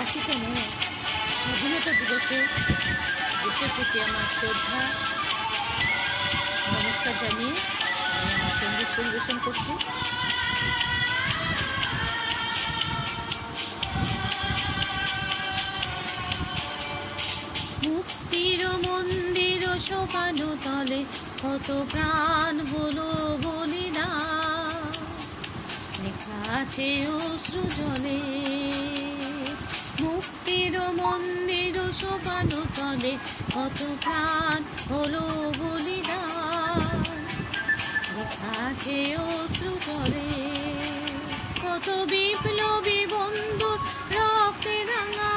80তম স্বাধীনতা দিবসে দেশের প্রতি আমার শ্রদ্ধা নমস্কার জানিয়ে আমি আমার সঙ্গীত পরিবেশন করছি। মুক্তির মন্দির শোভানো তলে কত প্রাণ হলো বলিদান, লেখা আছে অশ্রু জলে। মুক্তির মন্দির শোভানো তলে কত প্রাণ হলো বলিদান, লেখা আছে অশ্রু জলে। কত বিপ্লবী বন্ধুর রক্তে রাঙা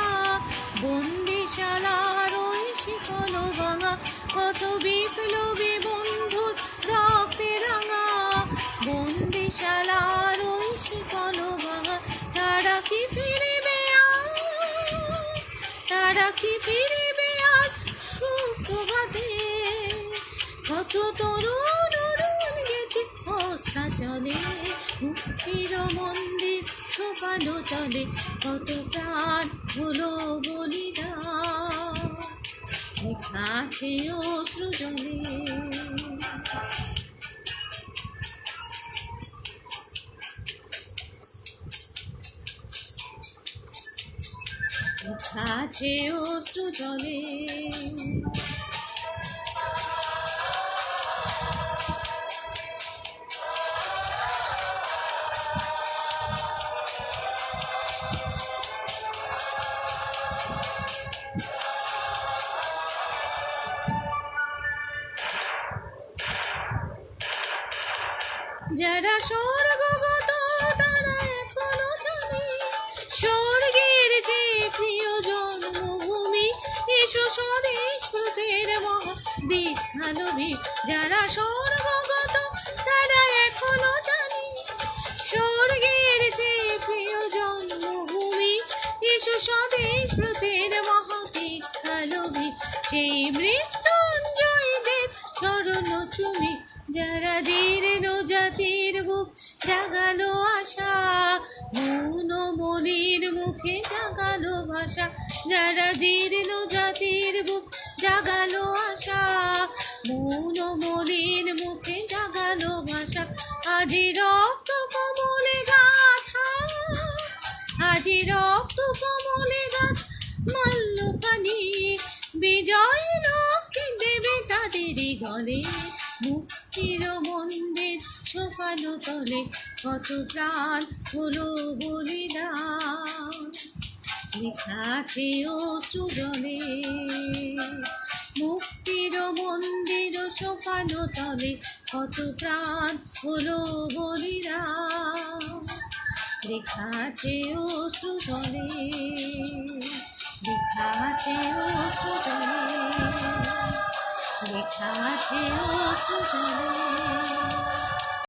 বন্দিশালার ওই শিকল ভাঙা, কত বিপ্লবী বন্ধুর রক্তে রাঙা বন্দিশালার ওই শিকল ভাঙা। তারা কি ফিরিবে আর, তারা কি ফিরিবে আর সুপ্রভাতে? কত তরুণ অরুণ গেছে অস্তা চলে, মুক্তির মন্দির শোভানো চলে কত প্রাণ হলো বলিদান, লেখা আছে অশ্রু জলে। লেখা আছে অশ্রু জলে। যারা স্বর্গগত তারা এখনো জানে স্বর্গের যে প্রিয় জন্মভূমি, এসো স্বদেশ ব্রতের মহা দীক্ষালোভী। যারা স্বর্গগত তারা এখনো জানে স্বর্গের যে প্রিয় জন্মভূমি, এসো স্বদেশ ব্রতের মহা দীক্ষালোভী। সেই মৃত্যুঞ্জয়ীদের চরণ চুমি, যারা জীর্ণ জাতির বুক জাগালো আশা, মৌন মলির মুখে জাগালো ভাষা। যারা জীর্ণ জাতির বুক জাগালো আশা, মৌন মলির মুখে জাগালো ভাষা। আজি রক্ত কমলে গাথা, আজি রক্ত কমলে গাথা মাল্যখানি, বিজয় লক্ষ্মী দেবে তাদেরই গলে। মুক্তির মন্দির শোভানো তলে কত প্রাণ হলো বলিদান, লেখা আছে অশ্রু জলে। মুক্তির মন্দির শোভানো তলে কত প্রাণ হলো বলিদান, লেখা আছে অশ্রু জলে। লেখা আছে অশ্রু জলে, লেখা আছে অশ্রু জলে।